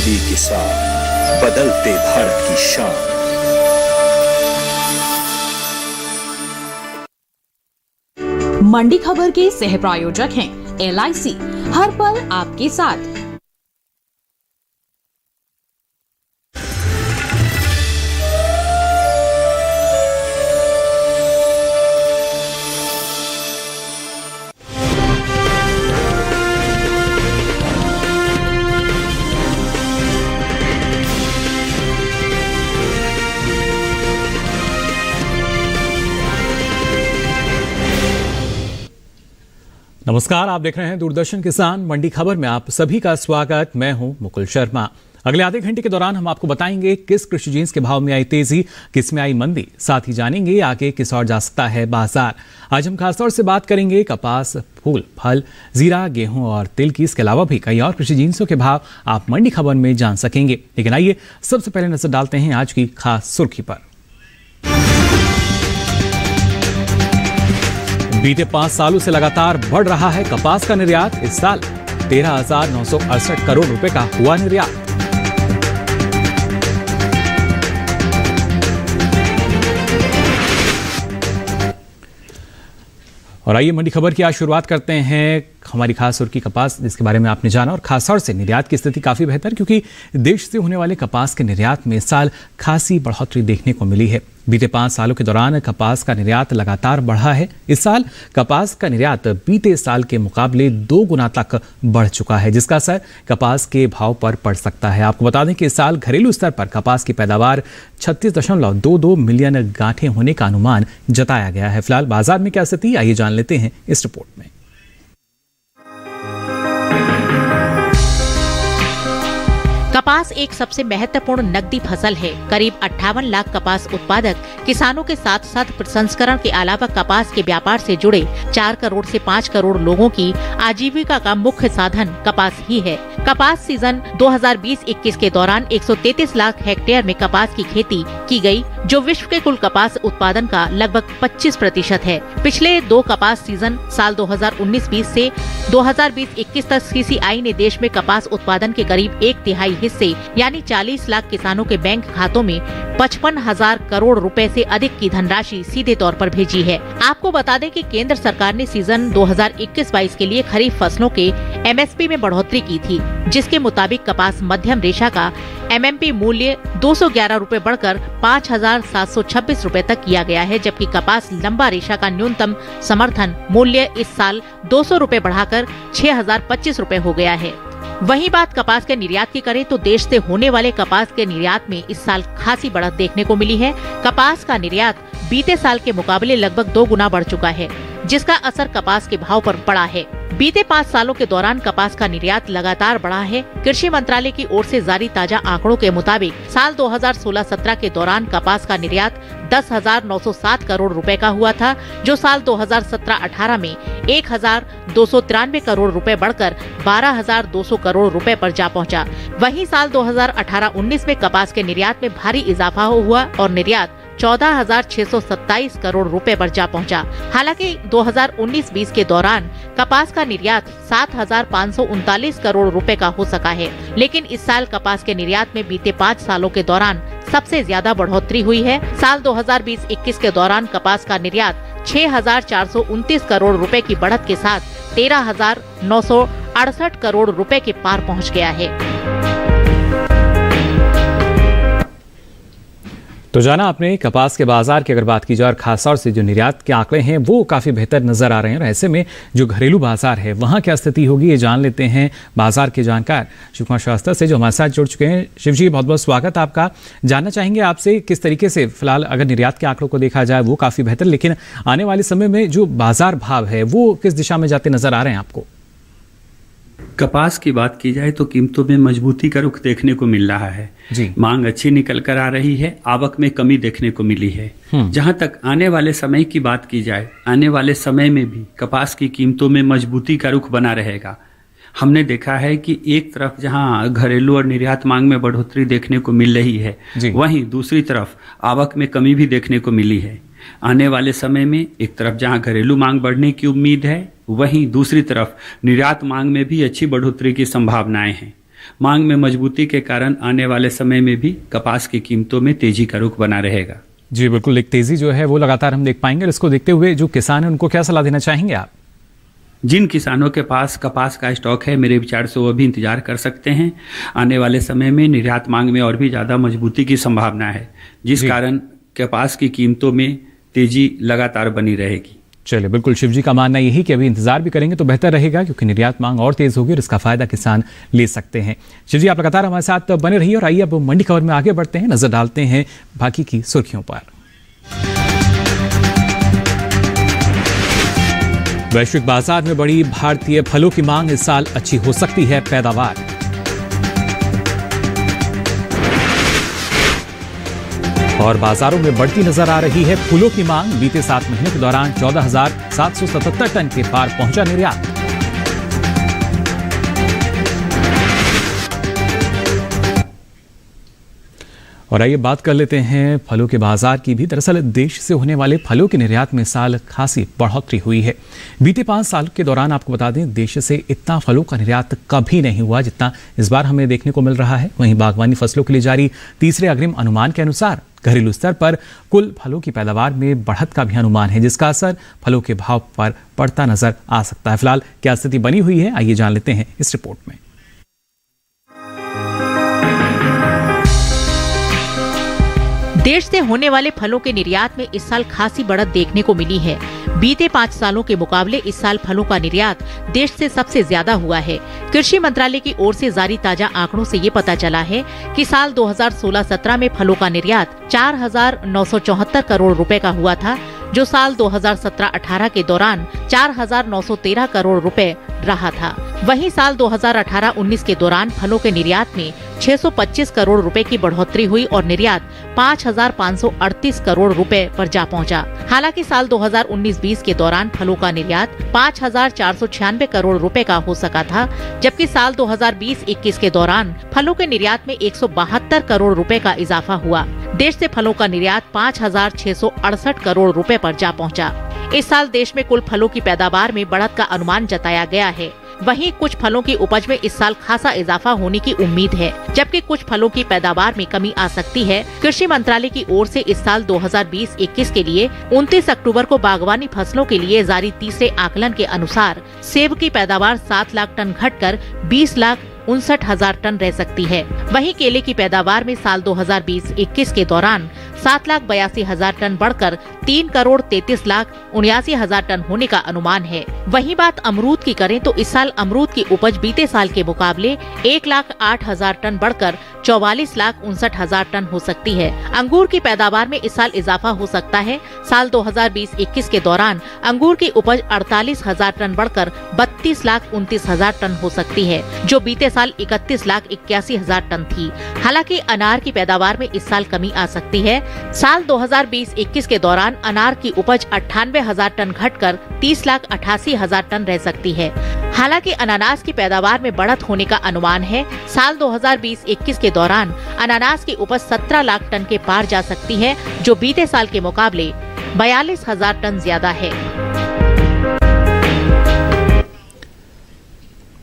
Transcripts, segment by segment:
तब्दीली के साथ बदलते भारत की शान। मंडी खबर के सह प्रायोजक हैं LIC, हर पल आपके साथ। नमस्कार, आप देख रहे हैं दूरदर्शन किसान मंडी खबर में आप सभी का स्वागत। मैं हूं मुकुल शर्मा। अगले आधे घंटे के दौरान हम आपको बताएंगे किस कृषि जिन्स के भाव में आई तेजी, किस में आई मंदी, साथ ही जानेंगे आगे किस और जा सकता है बाजार। आज हम खासतौर से बात करेंगे कपास, फूल, फल, जीरा, गेहूं और तिल की। इसके अलावा भी कई और कृषि जिन्सों के भाव आप मंडी खबर में जान सकेंगे। लेकिन आइए सबसे पहले नजर डालते हैं आज की खास सुर्खी पर। बीते 5 सालों से लगातार बढ़ रहा है कपास का निर्यात। इस साल 13,968 करोड़ रुपए का हुआ निर्यात। और आइए मंडी खबर की आज शुरुआत करते हैं हमारी खास सुर्खी कपास, जिसके बारे में आपने जाना। और खासतौर से निर्यात की स्थिति काफी बेहतर, क्योंकि देश से होने वाले कपास के निर्यात में इस साल खासी बढ़ोतरी देखने को मिली है। बीते 5 सालों के दौरान कपास का निर्यात लगातार बढ़ा है। इस साल कपास का निर्यात बीते साल के मुकाबले 2 गुना तक बढ़ चुका है, जिसका असर कपास के भाव पर पड़ सकता है। आपको बता दें कि इस साल घरेलू स्तर पर कपास की पैदावार 36.22 मिलियन गांठें होने का अनुमान जताया गया है। फिलहाल बाजार में क्या स्थिति, आइए जान लेते हैं इस रिपोर्ट में। कपास एक सबसे महत्वपूर्ण नकदी फसल है। करीब 58 लाख कपास उत्पादक किसानों के साथ साथ प्रसंस्करण के अलावा कपास के व्यापार से जुड़े 4 करोड़ से 5 करोड़ लोगों की आजीविका का मुख्य साधन कपास ही है। कपास सीजन 2020-21 के दौरान 133 लाख हेक्टेयर में कपास की खेती की गई, जो विश्व के कुल कपास उत्पादन का लगभग 25% है। पिछले 2 कपास सीजन साल 2019-20 से 2020-21 तक CCI ने देश में कपास उत्पादन के करीब 1/3 हिस्से यानी 40 लाख किसानों के बैंक खातों में 55,000 करोड़ रुपए से अधिक की धनराशि सीधे तौर पर भेजी है। आपको बता दें कि केंद्र सरकार ने सीजन 2021-22 के लिए खरीफ फसलों के MSP में बढ़ोतरी की थी, जिसके मुताबिक कपास मध्यम रेशा का MMP मूल्य 211 रुपए बढ़कर 5,726 रुपए तक किया गया है, जबकि कपास लंबा रेशा का न्यूनतम समर्थन मूल्य इस साल 200 रुपए बढ़ाकर 6,025 रुपए हो गया है। वहीं बात कपास के निर्यात की करें तो देश से होने वाले कपास के निर्यात में इस साल खासी बढ़त देखने को मिली है। कपास का निर्यात बीते साल के मुकाबले लगभग 2 गुना बढ़ चुका है, जिसका असर कपास के भाव पर पड़ा है। बीते 5 सालों के दौरान कपास का निर्यात लगातार बढ़ा है। कृषि मंत्रालय की ओर से जारी ताजा आंकड़ों के मुताबिक साल 2016-17 के दौरान कपास का निर्यात 10,907 करोड़ रुपए का हुआ था, जो साल 2017-18 में 1,293 करोड़ रुपए बढ़कर 12,200 करोड़ रुपए पर जा पहुंचा। वहीं साल 2018-19 में कपास के निर्यात में भारी इजाफा हुआ और निर्यात 14,627 करोड़ रुपए पर जा पहुंचा। हालांकि 2019-20 के दौरान कपास का निर्यात 7,539 करोड़ रुपए का हो सका है, लेकिन इस साल कपास के निर्यात में बीते 5 सालों के दौरान सबसे ज्यादा बढ़ोतरी हुई है। साल 2020-21 के दौरान कपास का निर्यात 6,429 करोड़ रुपए की बढ़त के साथ 13,968 करोड़ रुपए के पार पहुंच गया है। तो जाना आपने कपास के बाजार की अगर बात की जाए और खासतौर से जो निर्यात के आंकड़े हैं वो काफ़ी बेहतर नजर आ रहे हैं। और ऐसे में जो घरेलू बाजार है वहाँ क्या स्थिति होगी, ये जान लेते हैं बाजार के जानकार शिव कुमार श्रीवास्तव से, जो हमारे साथ जुड़ चुके हैं। शिव जी, बहुत बहुत स्वागत आपका। जानना चाहेंगे आपसे किस तरीके से फिलहाल अगर निर्यात के आंकड़ों को देखा जाए वो काफ़ी बेहतर, लेकिन आने वाले समय में जो बाजार भाव है वो किस दिशा में जाते नजर आ रहे हैं आपको? कपास की बात की जाए तो कीमतों में मजबूती का रुख देखने को मिल रहा है जी। मांग अच्छी निकल कर आ रही है, आवक में कमी देखने को मिली है। जहां तक आने वाले समय की बात की जाए, आने वाले समय में भी कपास की कीमतों में मजबूती का रुख बना रहेगा। हमने देखा है कि एक तरफ जहां घरेलू और निर्यात मांग में बढ़ोतरी देखने को मिल रही है, वहीं दूसरी तरफ आवक में कमी भी देखने को मिली है। आने वाले समय में एक तरफ जहां घरेलू मांग बढ़ने की उम्मीद है, वहीं दूसरी तरफ निर्यात मांग में भी अच्छी बढ़ोतरी की संभावनाएं हैं। मांग में मजबूती के कारण आने वाले समय में भी कपास की कीमतों में तेजी का रुख बना रहेगा। जी बिल्कुल, एक तेजी जो है वो लगातार हम देख पाएंगे। इसको देखते हुए जो किसान हैं उनको क्या सलाह देना चाहेंगे आप? जिन किसानों के पास कपास का स्टॉक है, मेरे विचार से वो भी इंतजार कर सकते हैं। आने वाले समय में निर्यात मांग में और भी ज़्यादा मजबूती की संभावना है, जिस कारण कपास की कीमतों में तेजी लगातार बनी रहेगी। चलिए, बिल्कुल शिव जी का मानना यही कि अभी इंतजार भी करेंगे तो बेहतर रहेगा, क्योंकि निर्यात मांग और तेज होगी और इसका फायदा किसान ले सकते हैं। शिव जी, आप लगातार हमारे साथ बने रहिए और आइए अब मंडी खबर में आगे बढ़ते हैं, नजर डालते हैं बाकी की सुर्खियों पर। वैश्विक बाजार में बढ़ी भारतीय फलों की मांग, इस साल अच्छी हो सकती है पैदावार। और बाजारों में बढ़ती नजर आ रही है फूलों की मांग, बीते 7 महीने के दौरान 14,777 टन के पार पहुंचा निर्यात। और आइए बात कर लेते हैं फलों के बाजार की भी। दरअसल देश से होने वाले फलों के निर्यात में साल खासी बढ़ोतरी हुई है। बीते 5 साल के दौरान आपको बता दें, देश से इतना फलों का निर्यात कभी नहीं हुआ जितना इस बार हमें देखने को मिल रहा है। वहीं बागवानी फसलों के लिए जारी तीसरे अग्रिम अनुमान के अनुसार घरेलू स्तर पर कुल फलों की पैदावार में बढ़त का भी अनुमान है, जिसका असर फलों के भाव पर पड़ता नजर आ सकता है। फिलहाल क्या स्थिति बनी हुई है, आइए जान लेते हैं इस रिपोर्ट में। देश से होने वाले फलों के निर्यात में इस साल खासी बढ़त देखने को मिली है। बीते 5 सालों के मुकाबले इस साल फलों का निर्यात देश से सबसे ज्यादा हुआ है। कृषि मंत्रालय की ओर से जारी ताजा आंकड़ों से ये पता चला है कि साल 2016-17 में फलों का निर्यात 4,974 करोड़ रुपए का हुआ था, जो साल 2017-18 के दौरान 4,913 करोड़ रुपए रहा था। वहीं साल 2018-19 के दौरान फलों के निर्यात में 625 करोड़ रुपए की बढ़ोतरी हुई और निर्यात 5,538 करोड़ रुपए पर जा पहुंचा। हालांकि साल 2019-20 के दौरान फलों का निर्यात 5,496 करोड़ रुपए का हो सका था, जबकि साल 2020-21 के दौरान फलों के निर्यात में 172 करोड़ रुपए का इजाफा हुआ। देश से फलों का निर्यात 5,668 करोड़ रुपए पर जा पहुंचा। इस साल देश में कुल फलों की पैदावार में बढ़त का अनुमान जताया गया है। वहीं कुछ फलों की उपज में इस साल खासा इजाफा होने की उम्मीद है, जबकि कुछ फलों की पैदावार में कमी आ सकती है। कृषि मंत्रालय की ओर से इस साल 2020-21 के लिए 29 अक्टूबर को बागवानी फसलों के लिए जारी तीसरे आकलन के अनुसार सेब की पैदावार 7 लाख टन घटकर 20,59,000 टन रह सकती है। वहीं केले की पैदावार में साल 2020-21 के दौरान 7,82,000 टन बढ़कर 3,33,79,000 टन होने का अनुमान है। वहीं बात अमरूद की करें तो इस साल अमरूद की उपज बीते साल के मुकाबले 1,08,000 टन बढ़कर 44,59,000 टन हो सकती है। अंगूर की पैदावार में इस साल इजाफा हो सकता है। साल 2020-21 के दौरान अंगूर की उपज 48,000 टन बढ़कर 32,29,000 टन हो सकती है, जो बीते साल 31,81,000 टन थी। हालांकि अनार की पैदावार में इस साल कमी आ सकती है। साल 2020-21 के दौरान अनार की उपज 98,000 टन घटकर 30,88,000 टन रह सकती है। हालांकि अनानास की पैदावार में बढ़त होने का अनुमान है। साल 2020-21 के दौरान अनानास की उपज 17 लाख टन के पार जा सकती है, जो बीते साल के मुकाबले 42,000 टन ज्यादा है।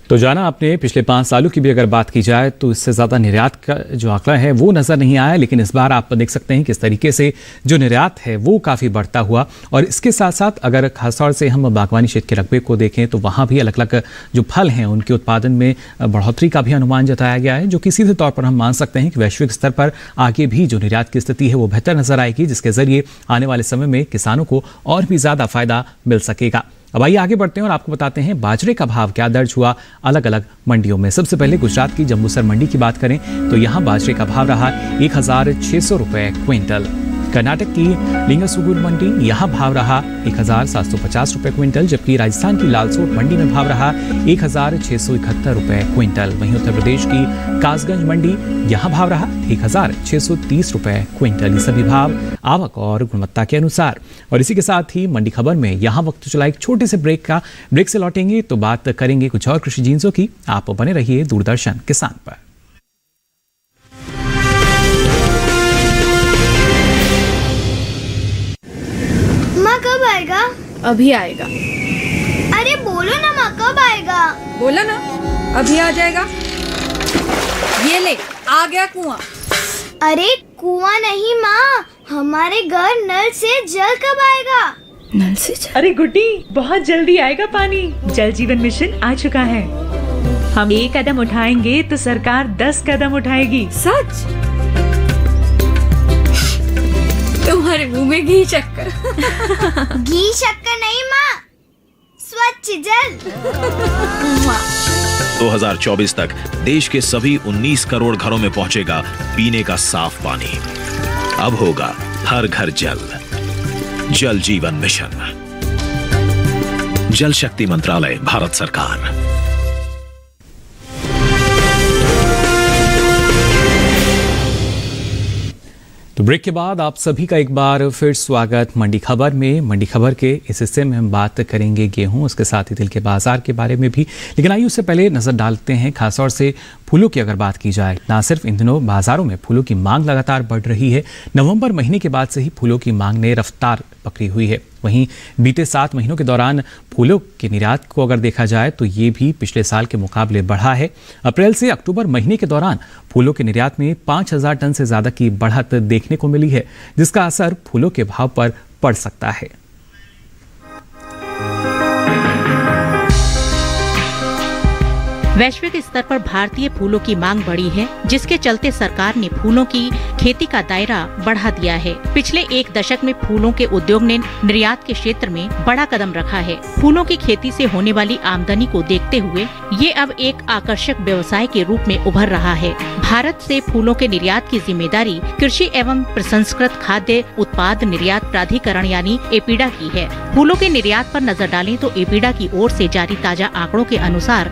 तो जाना आपने पिछले 5 सालों की भी अगर बात की जाए तो इससे ज़्यादा निर्यात का जो आंकड़ा है वो नज़र नहीं आया, लेकिन इस बार आप देख सकते हैं कि इस तरीके से जो निर्यात है वो काफ़ी बढ़ता हुआ। और इसके साथ साथ अगर खासतौर से हम बागवानी क्षेत्र के रकबे को देखें तो वहाँ भी अलग अलग जो फल हैं उनके उत्पादन में बढ़ोतरी का भी अनुमान जताया गया है, जो कि सीधे तौर पर हम मान सकते हैं कि वैश्विक स्तर पर आगे भी जो निर्यात की स्थिति है वो बेहतर नजर आएगी, जिसके जरिए आने वाले समय में किसानों को और भी ज़्यादा फायदा मिल सकेगा। अब आइए आगे बढ़ते हैं और आपको बताते हैं बाजरे का भाव क्या दर्ज हुआ अलग अलग मंडियों में। सबसे पहले गुजरात की जम्बूसर मंडी की बात करें तो यहाँ बाजरे का भाव रहा 1,600 रुपए क्विंटल। कर्नाटक की लिंगसुगुर मंडी यहाँ भाव रहा 1,750 रुपए क्विंटल, जबकि राजस्थान की लालसोट मंडी में भाव रहा 1,671 रुपए क्विंटल। वहीं उत्तर प्रदेश की कासगंज मंडी यहाँ भाव रहा 1,630 रुपए क्विंटल। ये सभी भाव आवक और गुणवत्ता के अनुसार। और इसी के साथ ही मंडी खबर में यहाँ वक्त चला एक छोटे से ब्रेक से लौटेंगे तो बात करेंगे कुछ और कृषि चीजों की। आप बने रहिए दूरदर्शन किसान पर। कब आएगा? अभी आएगा। अरे बोलो ना माँ, कब आएगा? बोला ना, अभी आ जाएगा। ये ले, आ गया कुआं। अरे कुआं नहीं माँ, हमारे घर नल से जल कब आएगा? नल से जल? अरे गुड्डी, बहुत जल्दी आएगा पानी। जल जीवन मिशन आ चुका है। हम 1 कदम उठाएंगे तो सरकार 10 कदम उठाएगी। सच? तुम्हारे मुंह में घी शक्कर। घी शक्कर नहीं माँ, स्वच्छ जल। 2024 तक देश के सभी 19 करोड़ घरों में पहुंचेगा पीने का साफ पानी। अब होगा हर घर जल। जल जीवन मिशन, जल शक्ति मंत्रालय, भारत सरकार। तो ब्रेक के बाद आप सभी का एक बार फिर स्वागत मंडी खबर में। मंडी खबर के इस हिस्से में हम बात करेंगे गेहूं, उसके साथ ही तिल के बाजार के बारे में भी। लेकिन आइए उससे पहले नजर डालते हैं खासतौर से फूलों की अगर बात की जाए, ना सिर्फ इन दिनों बाजारों में फूलों की मांग लगातार बढ़ रही है, नवंबर महीने के बाद से ही फूलों की मांग ने रफ्तार पकड़ी हुई है। वहीं बीते 7 महीनों के दौरान फूलों के निर्यात को अगर देखा जाए तो ये भी पिछले साल के मुकाबले बढ़ा है। अप्रैल से अक्टूबर महीने के दौरान फूलों के निर्यात में 5000 टन से ज्यादा की बढ़त देखने को मिली है, जिसका असर फूलों के भाव पर पड़ सकता है। वैश्विक स्तर पर भारतीय फूलों की मांग बढ़ी है, जिसके चलते सरकार ने फूलों की खेती का दायरा बढ़ा दिया है। पिछले 1 दशक में फूलों के उद्योग ने निर्यात के क्षेत्र में बड़ा कदम रखा है। फूलों की खेती से होने वाली आमदनी को देखते हुए ये अब एक आकर्षक व्यवसाय के रूप में उभर रहा है। भारत से फूलों के निर्यात की जिम्मेदारी कृषि एवं प्रसंस्कृत खाद्य उत्पाद निर्यात प्राधिकरण यानी एपीडा की है। फूलों के निर्यात पर नजर डालें तो एपीडा की ओर से जारी ताजा आंकड़ों के अनुसार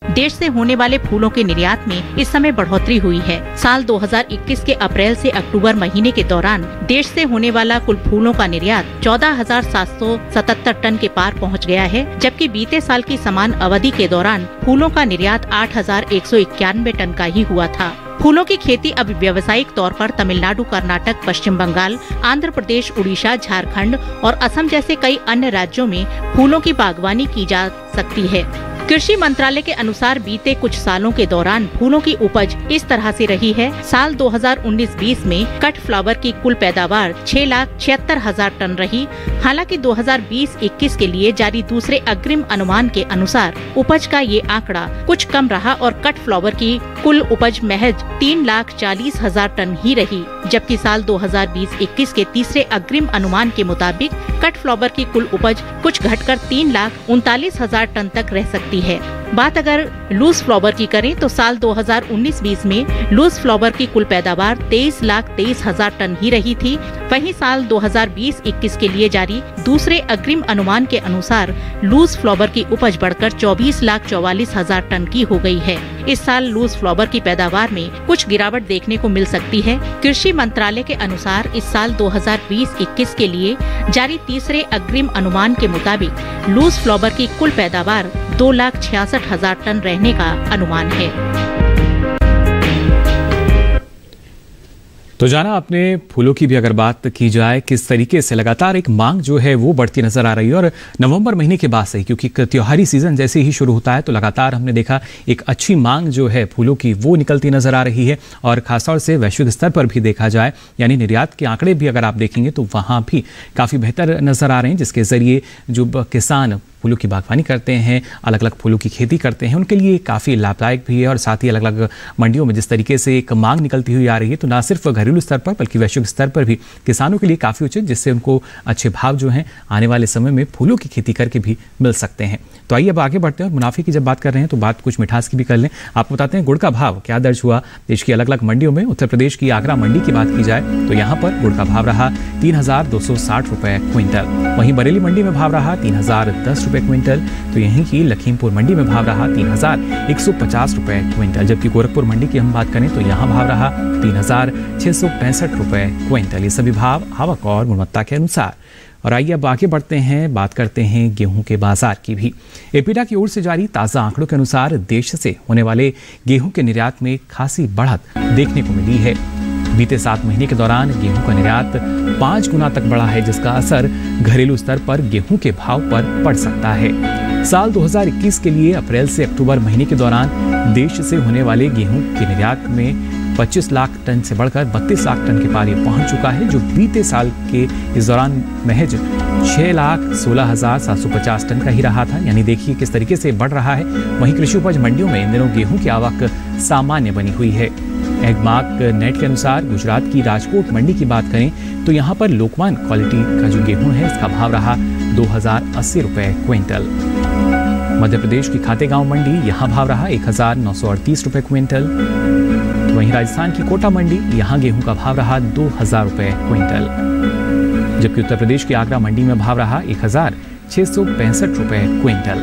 देश से होने वाले फूलों के निर्यात में इस समय बढ़ोतरी हुई है। साल 2021 के अप्रैल से अक्टूबर महीने के दौरान देश से होने वाला कुल फूलों का निर्यात 14,777 टन के पार पहुंच गया है, जबकि बीते साल की समान अवधि के दौरान फूलों का निर्यात 8,191 टन का ही हुआ था। फूलों की खेती अब व्यावसायिक तौर पर तमिलनाडु, कर्नाटक, पश्चिम बंगाल, आंध्र प्रदेश, उड़ीसा, झारखंड और असम जैसे कई अन्य राज्यों में फूलों की बागवानी की जा सकती है। कृषि मंत्रालय के अनुसार बीते कुछ सालों के दौरान फूलों की उपज इस तरह से रही है। साल 2019-20 में कट फ्लावर की कुल पैदावार 6,76,000 टन रही। हालांकि 2020-21 के लिए जारी दूसरे अग्रिम अनुमान के अनुसार उपज का ये आंकड़ा कुछ कम रहा और कट फ्लावर की कुल उपज महज 3,40,000 टन ही रही, जबकि साल 2020-21 के तीसरे अग्रिम अनुमान के मुताबिक कट फ्लावर की कुल उपज कुछ घटकर 3,39,000 टन तक रह सकती है। बात अगर लूज फ्लावर की करें तो साल 2019-20 में लूज फ्लावर की कुल पैदावार 23,23,000 टन ही रही थी। वहीं साल 2020-21 के लिए जारी दूसरे अग्रिम अनुमान के अनुसार लूज फ्लावर की उपज बढ़कर 24,44,000 टन की हो गई है। इस साल लूज फ्लावर की पैदावार में कुछ गिरावट देखने को मिल सकती है। कृषि मंत्रालय के अनुसार इस साल 2020-21 के लिए जारी तीसरे अग्रिम अनुमान के मुताबिक लूज फ्लावर की कुल पैदावार 2,66,000 टन रहने का अनुमान है। तो जाना आपने फूलों की भी अगर बात की जाए किस तरीके से लगातार एक मांग जो है वो बढ़ती नजर आ रही है, और नवंबर महीने के बाद से ही, क्योंकि त्योहारी सीजन जैसे ही शुरू होता है तो लगातार हमने देखा एक अच्छी मांग जो है फूलों की वो निकलती नजर आ रही है। और खासतौर से वैश्विक स्तर पर भी देखा जाए, यानी निर्यात के आंकड़े भी अगर आप देखेंगे तो वहाँ भी काफ़ी बेहतर नजर आ रहे हैं, जिसके जरिए जो किसान फूलों की बागवानी करते हैं, अलग अलग फूलों की खेती करते हैं, उनके लिए काफ़ी लाभदायक भी है। और साथ ही अलग अलग मंडियों में जिस तरीके से एक मांग निकलती हुई आ रही है, तो ना सिर्फ घरेलू स्तर पर बल्कि वैश्विक स्तर पर भी किसानों के लिए काफ़ी उचित, जिससे उनको अच्छे भाव जो हैं आने वाले समय में फूलों की खेती करके भी मिल सकते हैं। तो आइए अब आगे बढ़ते हैं और मुनाफे की जब बात कर रहे हैं तो बात कुछ मिठास की भी कर लें। आपको बताते हैं गुड़ का भाव क्या दर्ज हुआ देश की अलग अलग मंडियों में। उत्तर प्रदेश की आगरा मंडी की बात की जाए तो यहाँ पर गुड़ का भाव रहा 3,260 रुपये क्विंटल। वहीं बरेली मंडी में भाव रहा 3,010 रुपये क्विंटल। तो यहीं की लखीमपुर मंडी में भाव रहा 3,150 रुपये क्विंटल। जबकि गोरखपुर मंडी की हम बात करें तो यहाँ भाव रहा 3,665 रुपये क्विंटल। ये सभी भाव आवक और गुणवत्ता के अनुसार। और आइए अब आगे बढ़ते हैं, बात करते हैं गेहूं के बाजार की भी। एपीडा की ओर से जारी ताज़ा आंकड़ों के अनुसार देश से होने वाले गेहूं के निर्यात में खासी बढ़त देखने को मिली है। बीते 7 महीने के दौरान गेहूं का निर्यात 5 गुना तक बढ़ा है, जिसका असर घरेलू स्तर पर गेहूं के भाव पर पड़ सकता है। साल 2021 के लिए अप्रैल से अक्टूबर महीने के दौरान देश से होने वाले गेहूं के निर्यात में 25 लाख टन से बढ़कर 32 लाख टन के पार ये पहुंच चुका है, जो बीते साल के इस दौरान महज 6,16,750 टन का ही रहा था। यानी देखिए किस तरीके से बढ़ रहा है। वहीं कृषि उपज मंडियों में इन दिनों गेहूं की आवक सामान्य बनी हुई है। एगमार्क नेट के अनुसार गुजरात की राजकोट मंडी की बात करें तो यहाँ पर लोकमान क्वालिटी का जो गेहूं है इसका भाव रहा 2,080 रुपए क्विंटल। मध्य प्रदेश की खातेगांव मंडी यहाँ भाव रहा 1,938 रुपए क्विंटल। तो वहीं राजस्थान की कोटा मंडी यहाँ गेहूं का भाव रहा 2,000 रुपए क्विंटल, जबकि उत्तर प्रदेश की आगरा मंडी में भाव रहा 1,665 रुपए क्विंटल।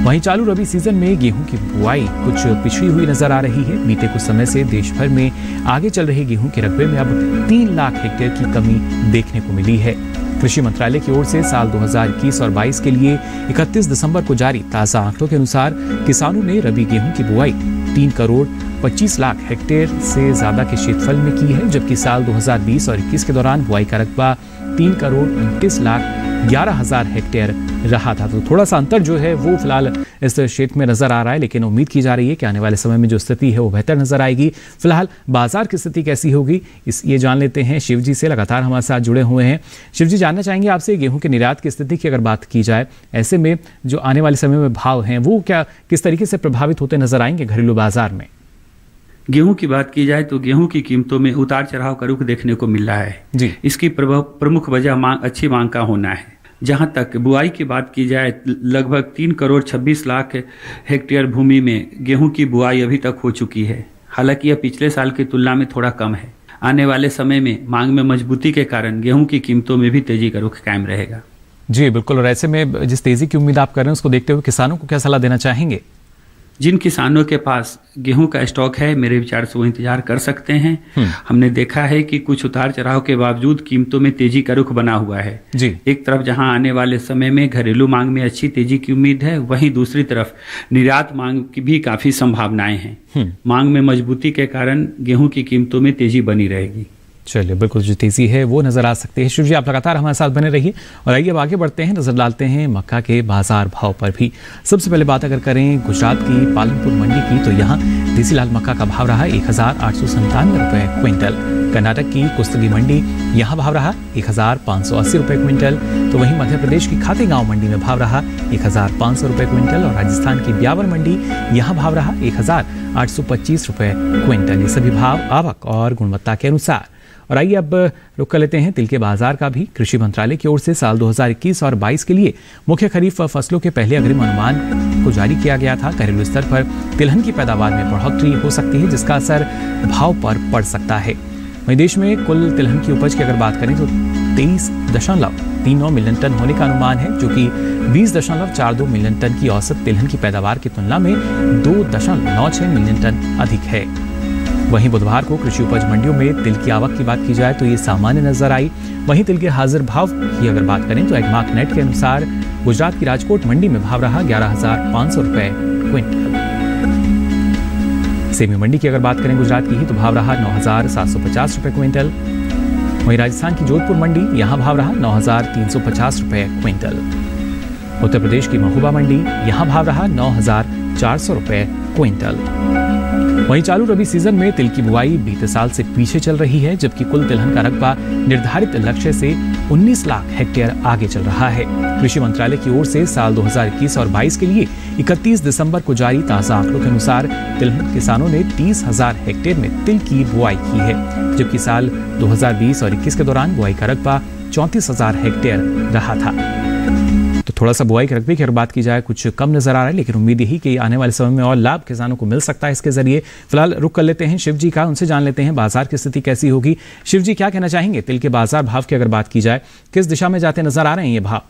वहीं चालू रबी सीजन में गेहूं की बुआई कुछ पिछड़ी हुई नजर आ रही है। बीते कुछ समय से देश भर में आगे चल रहे गेहूं के रकबे में अब 3 लाख हेक्टेयर की कमी देखने को मिली है। कृषि मंत्रालय की ओर से साल 2021 और 22 के लिए 31 दिसंबर को जारी ताज़ा आंकड़ों के अनुसार किसानों ने रबी गेहूं की बुआई 3 करोड़ 25 लाख हेक्टेयर से ज्यादा के क्षेत्रफल में की है, जबकि साल 2020 और 21 के दौरान बुआई का रकबा 3 करोड़ 29 लाख 11,000 हेक्टेयर रहा था। तो थोड़ा सा अंतर जो है वो फिलहाल इस क्षेत्र में नजर आ रहा है, लेकिन उम्मीद की जा रही है कि आने वाले समय में जो स्थिति है वो बेहतर नजर आएगी। फिलहाल बाजार की स्थिति कैसी होगी ये जान लेते हैं शिव जी से, लगातार हमारे साथ जुड़े हुए हैं। शिव जी, जानना चाहेंगे आपसे गेहूं के निर्यात की स्थिति की अगर बात की जाए, ऐसे में जो आने वाले समय में भाव हैं वो क्या किस तरीके से प्रभावित होते नजर आएंगे घरेलू बाजार में? गेहूं की बात की जाए तो गेहूं की कीमतों में उतार चढ़ाव का रुख देखने को मिल रहा है जी। इसकी प्रमुख वजह अच्छी मांग का होना है। जहां तक बुआई की बात की जाए, लगभग 3 करोड़ 26 लाख हेक्टेयर भूमि में गेहूं की बुआई अभी तक हो चुकी है। हालांकि यह पिछले साल की तुलना में थोड़ा कम है। आने वाले समय में मांग में मजबूती के कारण गेहूं की कीमतों में भी तेजी का रुख कायम रहेगा। जी बिल्कुल, और ऐसे में जिस तेजी की उम्मीद आप कर रहे हैं उसको देखते हुए किसानों को क्या सलाह देना चाहेंगे? जिन किसानों के पास गेहूं का स्टॉक है, मेरे विचार से वो इंतजार कर सकते हैं। हमने देखा है कि कुछ उतार चढ़ाव के बावजूद कीमतों में तेजी का रुख बना हुआ है जी। एक तरफ जहां आने वाले समय में घरेलू मांग में अच्छी तेजी की उम्मीद है, वहीं दूसरी तरफ निर्यात मांग की भी काफी संभावनाएं हैं। मांग में मजबूती के कारण गेहूं की कीमतों में तेजी बनी रहेगी। चलिए, बिल्कुल जो तेजी है वो नजर आ सकती है। शिव जी, आप लगातार हमारे साथ बने रहिए और आइए अब आगे बढ़ते हैं, नजर डालते हैं मक्का के बाजार भाव पर भी। सबसे पहले बात अगर करें गुजरात की पालनपुर मंडी की, तो यहाँ देसी लाल मक्का का भाव रहा 1,897 रुपए क्विंटल। कर्नाटक की कुस्तगी मंडी यहाँ भाव रहा 1,580 रुपए क्विंटल। तो वहीं मध्य प्रदेश की खातेगांव मंडी में भाव रहा 1,500 रुपए क्विंटल और राजस्थान की ब्यावर मंडी यहाँ भाव रहा 1,825 रुपए क्विंटल। ये सभी भाव आवक और गुणवत्ता के अनुसार। और आइए अब रुक कर लेते हैं तिल के बाजार का भी। कृषि मंत्रालय की ओर से साल 2021 और 22 के लिए मुख्य खरीफ फसलों के पहले अग्रिम अनुमान को जारी किया गया था। घरेलू स्तर पर तिलहन की पैदावार में बढ़ोतरी हो सकती है, जिसका असर भाव पर पड़ सकता है। वहीं देश में कुल तिलहन की उपज की अगर बात करें तो 23.39 मिलियन टन होने का अनुमान है, जो कि 20.42 मिलियन टन की औसत तिलहन की पैदावार की तुलना में 2.96 मिलियन टन अधिक है। वहीं बुधवार को कृषि उपज मंडियों में तिल की आवक की बात की जाए तो ये सामान्य नजर आई। वहीं तिल के हाजिर भाव की अगर बात करें तो एगमार्क नेट के अनुसार गुजरात की राजकोट मंडी में भाव रहा 11,500 रुपए क्विंटल। सेमी मंडी की अगर बात करें गुजरात की ही तो भाव रहा 9,750 रुपए क्विंटल। वहीं राजस्थान की जोधपुर मंडी यहाँ भाव रहा 9,350 रुपए क्विंटल। उत्तर प्रदेश की महोबा मंडी यहाँ भाव रहा 9,400 रुपए क्विंटल। वहीं चालू रबी सीजन में तिल की बुआई बीते साल से पीछे चल रही है, जबकि कुल तिलहन का रकबा निर्धारित लक्ष्य से 19 लाख हेक्टेयर आगे चल रहा है। कृषि मंत्रालय की ओर से साल 2021 और 22 के लिए 31 दिसंबर को जारी ताजा आंकड़ों के अनुसार तिलहन किसानों ने 30,000 हेक्टेयर में तिल की बुआई की है, जबकि साल 2020 और 21 के दौरान बुआई का रकबा 34,000 हेक्टेयर रहा था। तो थोड़ा सा बुआई के रकबे की अगर बात की जाए कुछ कम नजर आ रहा है, लेकिन उम्मीद यही कि आने वाले समय में और लाभ किसानों को मिल सकता है इसके जरिए। फिलहाल रुक कर लेते हैं शिव जी का, उनसे जान लेते हैं बाजार की स्थिति कैसी होगी। शिव जी, क्या कहना चाहेंगे तिल के बाजार भाव की अगर बात की जाए, किस दिशा में जाते नजर आ रहे हैं ये भाव?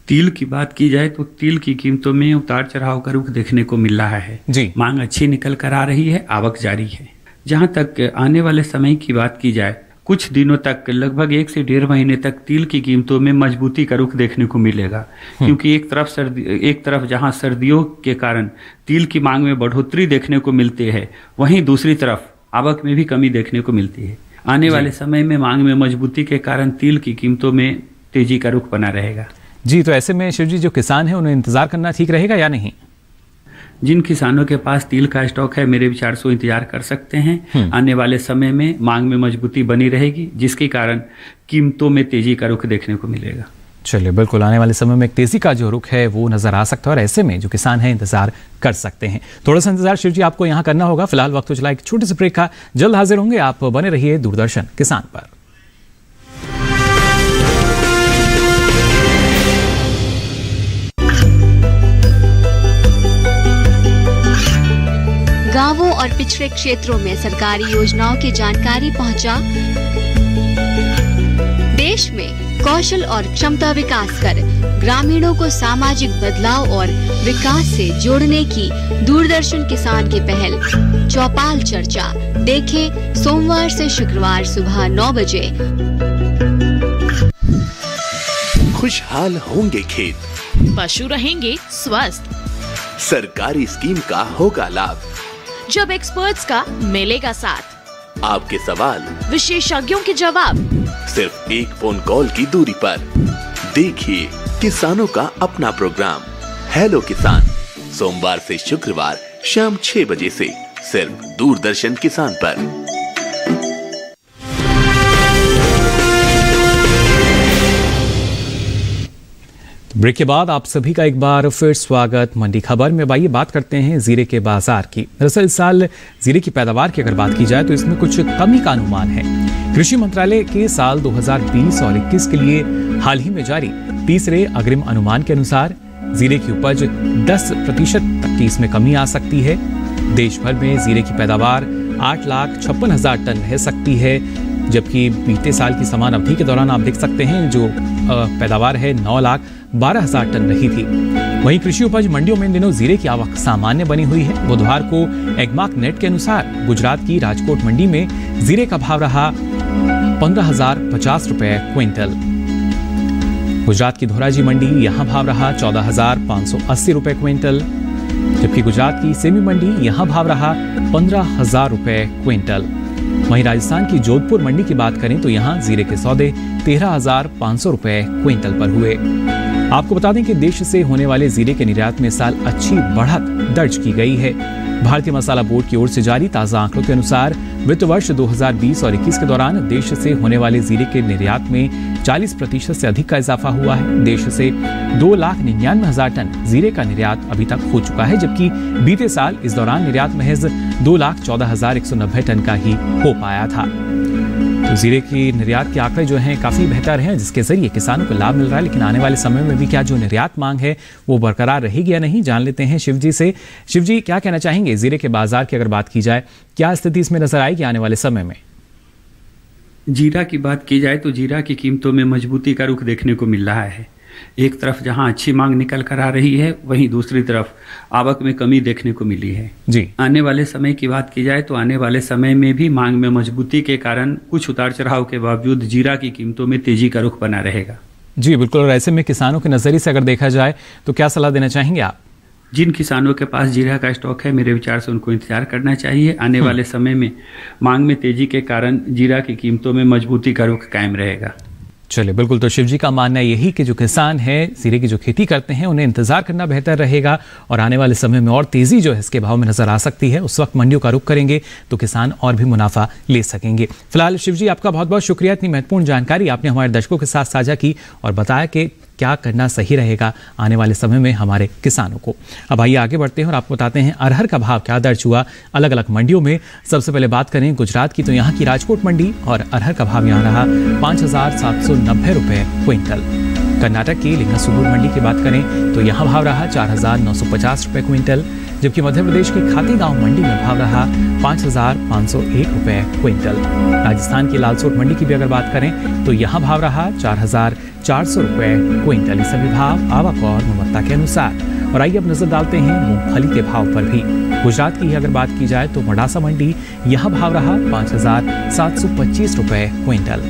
तिल की बात की जाए तो तिल की कीमतों में उतार चढ़ाव का रुख देखने को मिल रहा है जी। मांग अच्छी निकल कर आ रही है, आवक जारी है। जहां तक आने वाले समय की बात की जाए, कुछ दिनों तक लगभग 1 से 1.5 महीने तक तिल की कीमतों में मजबूती का रुख देखने को मिलेगा, क्योंकि एक तरफ जहां सर्दियों के कारण तिल की मांग में बढ़ोतरी देखने को मिलती है, वहीं दूसरी तरफ आवक में भी कमी देखने को मिलती है। आने वाले समय में मांग में मजबूती के कारण तिल की कीमतों में तेजी का रुख बना रहेगा। जी, तो ऐसे में शिव जी जो किसान हैं उन्हें इंतजार करना ठीक रहेगा या नहीं? जिन किसानों के पास तिल का स्टॉक है मेरे विचार से इंतजार कर सकते हैं। आने वाले समय में मांग में मजबूती बनी रहेगी, जिसके कारण कीमतों में तेजी का रुख देखने को मिलेगा। चलिए, बिल्कुल आने वाले समय में एक तेजी का जो रुख है वो नजर आ सकता है और ऐसे में जो किसान है इंतजार कर सकते हैं। थोड़ा सा इंतजार शिव जी आपको यहाँ करना होगा। फिलहाल वक्त हो चला एक छोटे से ब्रेक का, जल्द हाजिर होंगे। आप बने रहिए दूरदर्शन किसान पर। गांवों और पिछड़े क्षेत्रों में सरकारी योजनाओं की जानकारी पहुंचा। देश में कौशल और क्षमता विकास कर ग्रामीणों को सामाजिक बदलाव और विकास से जोड़ने की दूरदर्शन किसान की पहल चौपाल चर्चा देखें सोमवार से शुक्रवार सुबह 9 बजे। खुशहाल होंगे खेत, पशु रहेंगे स्वस्थ, सरकारी स्कीम का होगा लाभ, जब एक्सपर्ट्स का मिलेगा साथ, आपके सवाल विशेषज्ञों के जवाब, सिर्फ एक फोन कॉल की दूरी पर। देखिए किसानों का अपना प्रोग्राम हेलो किसान, सोमवार से शुक्रवार शाम 6 बजे से सिर्फ दूरदर्शन किसान पर। ब्रेक के बाद आप सभी का एक बार फिर स्वागत मंडी खबर में। आइए बात करते हैं जीरे के बाजार की। दरअसल इस साल जीरे की पैदावार की अगर बात की जाए तो इसमें कुछ कमी का अनुमान है। कृषि मंत्रालय के साल 2020 और 21 के लिए हाल ही में जारी तीसरे अग्रिम अनुमान के अनुसार जीरे की उपज 10% तक की इसमें कमी आ सकती है। देश भर में जीरे की पैदावार 8,56,000 टन रह सकती है, जबकि बीते साल की समान अवधि के दौरान आप देख सकते हैं जो पैदावार है 9,12,000 टन रही थी। वहीं कृषि उपज मंडियों में इन दिनों जीरे की आवक सामान्य बनी हुई है। बुधवार को एग्मार्क नेट के अनुसार गुजरात की राजकोट मंडी में जीरे का भाव रहा 15,050 रुपए क्विंटल। गुजरात की धोराजी मंडी यहाँ भाव रहा 14,580 रुपए क्विंटल, जबकि गुजरात की सेमी मंडी यहाँ भाव रहा 15,000 रुपए क्विंटल। वहीं राजस्थान की जोधपुर मंडी की बात करें तो यहाँ जीरे के सौदे 13,500 रुपए क्विंटल पर हुए। आपको बता दें कि देश से होने वाले जीरे के निर्यात में इस साल अच्छी बढ़त दर्ज की गई है। भारतीय मसाला बोर्ड की ओर से जारी ताजा आंकड़ों के अनुसार वित्त वर्ष 2020 और 21 के दौरान देश से होने वाले जीरे के निर्यात में 40% से अधिक का इजाफा हुआ है। देश से 2,99,000 टन जीरे का निर्यात अभी तक हो चुका है, जबकि बीते साल इस दौरान निर्यात महज 2,14,190 टन का ही हो पाया था। तो जीरे की निर्यात के आंकड़े जो हैं काफ़ी बेहतर हैं, जिसके जरिए किसानों को लाभ मिल रहा है। लेकिन आने वाले समय में भी क्या जो निर्यात मांग है वो बरकरार रहेगी या नहीं, जान लेते हैं शिव जी से। शिव जी, क्या कहना चाहेंगे जीरे के बाजार की अगर बात की जाए, क्या स्थिति इसमें नजर आएगी आने वाले समय में? जीरा की बात की जाए तो जीरा की कीमतों में मजबूती का रुख देखने को मिल रहा है। एक तरफ जहां अच्छी मांग निकल कर आ रही है, वहीं दूसरी तरफ आवक में कमी देखने को मिली है। जी, आने वाले समय की बात की जाए तो आने वाले समय में भी मांग में मजबूती के कारण कुछ उतार चढ़ाव के बावजूद जीरा की कीमतों में तेजी का रुख बना रहेगा। जी बिल्कुल। और ऐसे में किसानों के नजरिए से अगर देखा जाए तो क्या सलाह देना चाहेंगे आप? जिन किसानों के पास जीरा का स्टॉक है, मेरे विचार से उनको इंतजार करना चाहिए। आने वाले समय में मांग में तेजी के कारण जीरा की कीमतों में मजबूती का रुख कायम रहेगा। चलिए, बिल्कुल। तो शिव जी का मानना है यही कि जो किसान है जीरे की जो खेती करते हैं उन्हें इंतजार करना बेहतर रहेगा और आने वाले समय में और तेजी जो है इसके भाव में नजर आ सकती है। उस वक्त मंडियों का रुख करेंगे तो किसान और भी मुनाफा ले सकेंगे। फिलहाल शिव जी, आपका बहुत बहुत शुक्रिया। इतनी महत्वपूर्ण जानकारी आपने हमारे दर्शकों के साथ साझा की और बताया कि क्या करना सही रहेगा आने वाले समय में हमारे किसानों को। अब आइए आगे बढ़ते हैं और आपको बताते हैं अरहर का भाव क्या दर्ज हुआ अलग अलग मंडियों में। सबसे पहले बात करें गुजरात की, तो यहाँ की राजकोट मंडी और अरहर का भाव यहाँ रहा 5,790 रुपए क्विंटल। कर्नाटक की लिंगसूगूर मंडी की बात करें तो यहाँ भाव रहा 4,950 रुपए क्विंटल, जबकि मध्य प्रदेश की खातीगांव मंडी में भाव रहा 5,501 रुपए क्विंटल। राजस्थान की लालसोट मंडी की भी अगर बात करें तो यहाँ भाव रहा 4,400 रुपए क्विंटल। ये सभी भाव आवक और गुणवत्ता के अनुसार। और आइए अब नजर डालते हैं मूंगफली के भाव पर भी। गुजरात की अगर बात की जाए तो मडासा मंडी यहाँ भाव रहा 5,725 रुपए क्विंटल।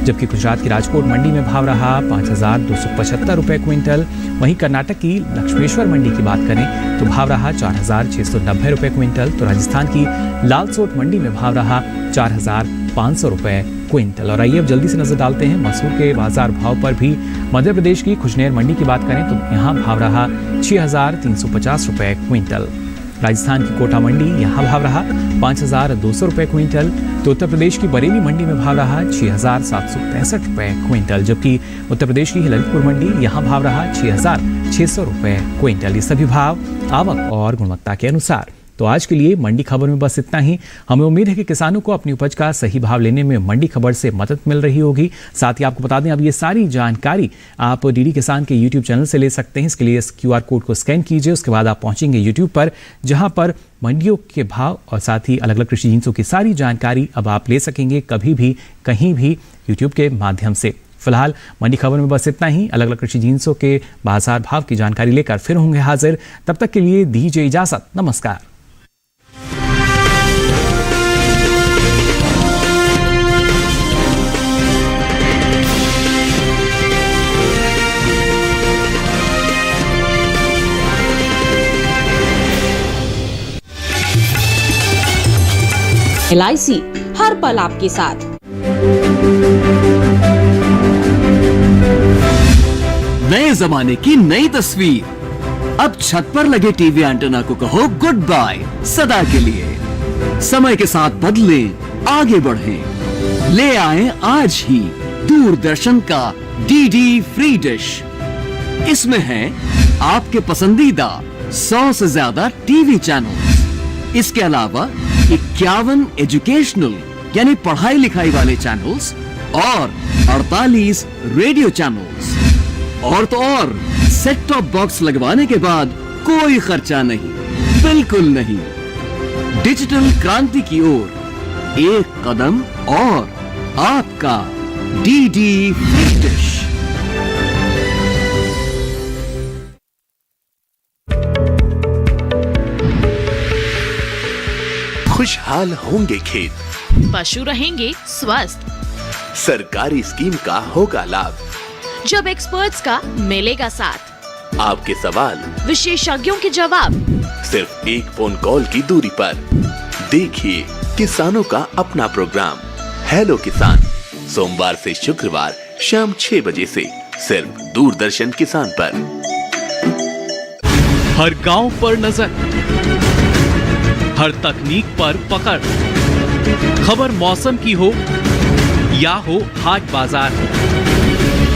जबकि गुजरात की राजकोट मंडी में भाव रहा 5,275 रुपए क्विंटल। वहीं कर्नाटक की लक्ष्मेश्वर मंडी की बात करें तो भाव रहा 4,690 रुपए क्विंटल। तो राजस्थान की लालसोट मंडी में भाव रहा 4,500 रुपए क्विंटल। और आइए अब जल्दी से नजर डालते हैं मसूर के बाजार भाव पर भी। मध्य प्रदेश की खुजनेर मंडी की बात करें तो यहाँ भाव रहा 6,350 रुपए क्विंटल। राजस्थान की कोटा मंडी यहाँ भाव रहा 5,200 रुपए क्विंटल। तो उत्तर प्रदेश की बरेली मंडी में भाव रहा 6,765 रुपए क्विंटल, जबकि उत्तर प्रदेश की ललितपुर मंडी यहाँ भाव रहा 6,600 रुपए क्विंटल। ये सभी भाव आवक और गुणवत्ता के अनुसार। तो आज के लिए मंडी खबर में बस इतना ही। हमें उम्मीद है कि किसानों को अपनी उपज का सही भाव लेने में मंडी खबर से मदद मिल रही होगी। साथ ही आपको बता दें, अब ये सारी जानकारी आप डीडी किसान के यूट्यूब चैनल से ले सकते हैं। इसके लिए इस QR कोड को स्कैन कीजिए, उसके बाद आप पहुंचेंगे यूट्यूब पर, जहां पर मंडियों के भाव और साथ ही अलग अलग कृषि जिन्सों की सारी जानकारी अब आप ले सकेंगे कभी भी कहीं भी यूट्यूब के माध्यम से। फिलहाल मंडी खबर में बस इतना ही। अलग अलग कृषि जिन्सों के बाजार भाव की जानकारी लेकर फिर होंगे हाजिर। तब तक के लिए दीजिए इजाजत। नमस्कार। LIC हर पल आपके साथ। नए जमाने की नई तस्वीर। अब छत पर लगे टीवी एंटेना को कहो गुड बाय सदा के लिए। समय के साथ बदलें, आगे बढ़ें। ले आए आज ही दूरदर्शन का DD फ्री डिश। इसमें है आपके पसंदीदा 100 से ज्यादा टीवी चैनल। इसके अलावा 51 एजुकेशनल यानी पढ़ाई लिखाई वाले चैनल्स और 48 रेडियो चैनल्स। और तो और सेट टॉप बॉक्स लगवाने के बाद कोई खर्चा नहीं, बिल्कुल नहीं। डिजिटल क्रांति की ओर एक कदम और आपका DD फ्री डिश। खुशहाल होंगे खेत, पशु रहेंगे स्वस्थ, सरकारी स्कीम का होगा लाभ, जब एक्सपर्ट्स का मिलेगा साथ, आपके सवाल विशेषज्ञों के जवाब, सिर्फ एक फोन कॉल की दूरी पर। देखिए किसानों का अपना प्रोग्राम हेलो किसान, सोमवार से शुक्रवार शाम 6 बजे से सिर्फ दूरदर्शन किसान पर। हर गांव पर नजर, हर तकनीक पर पकड़, खबर मौसम की हो या हो हाट बाजार,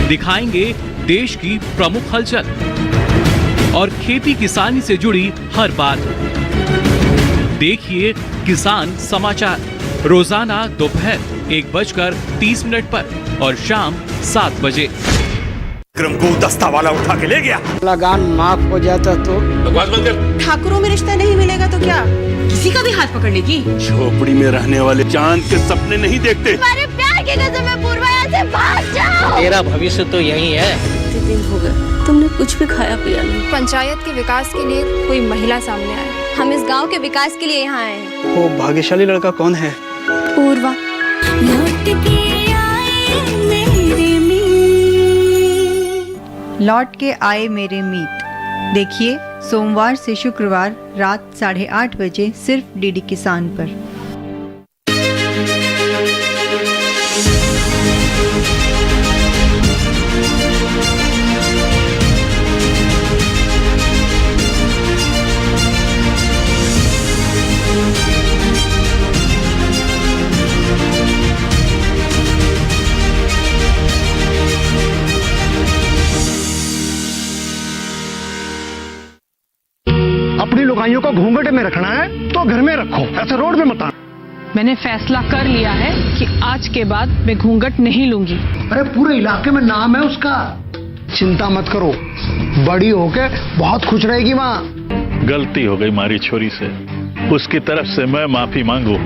दिखाएंगे देश की प्रमुख हलचल और खेती किसानी से जुड़ी हर बात। देखिए किसान समाचार रोजाना दोपहर 1:30 पर और शाम 7 बजे। को दस्ता वाला उठा के ले गया। लगान माफ हो जाता तो बकवास बंद कर। ठाकुरों में रिश्ता नहीं मिलेगा तो क्या किसी का भी हाथ पकड़ लेगी? झोपड़ी में रहने वाले चांद के सपने नहीं देखते। तुम्हारे प्यार की कसम है पूर्वा, यहाँ से भाग जाओ। तेरा भविष्य तो यही है। कितने दिन हो गए तुमने कुछ भी खाया पिया नहीं। पंचायत के विकास के लिए कोई महिला सामने आए। हम इस गांव के विकास के लिए यहाँ आए हैं। वो भाग्यशाली लड़का कौन है? पूर्वा। लौट के आए मेरे मीत। देखिए सोमवार से शुक्रवार रात 8:30 बजे सिर्फ DD किसान पर। अपनी लुगाइयों को घूंघट में रखना है तो घर में रखो, ऐसे रोड में मत आना। मैंने फैसला कर लिया है कि आज के बाद मैं घूंघट नहीं लूंगी। अरे पूरे इलाके में नाम है उसका। चिंता मत करो, बड़ी होके बहुत खुश रहेगी माँ। गलती हो गई हमारी छोरी से, उसकी तरफ से मैं माफी मांगू।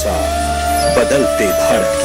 भरोसा बदलते भारत की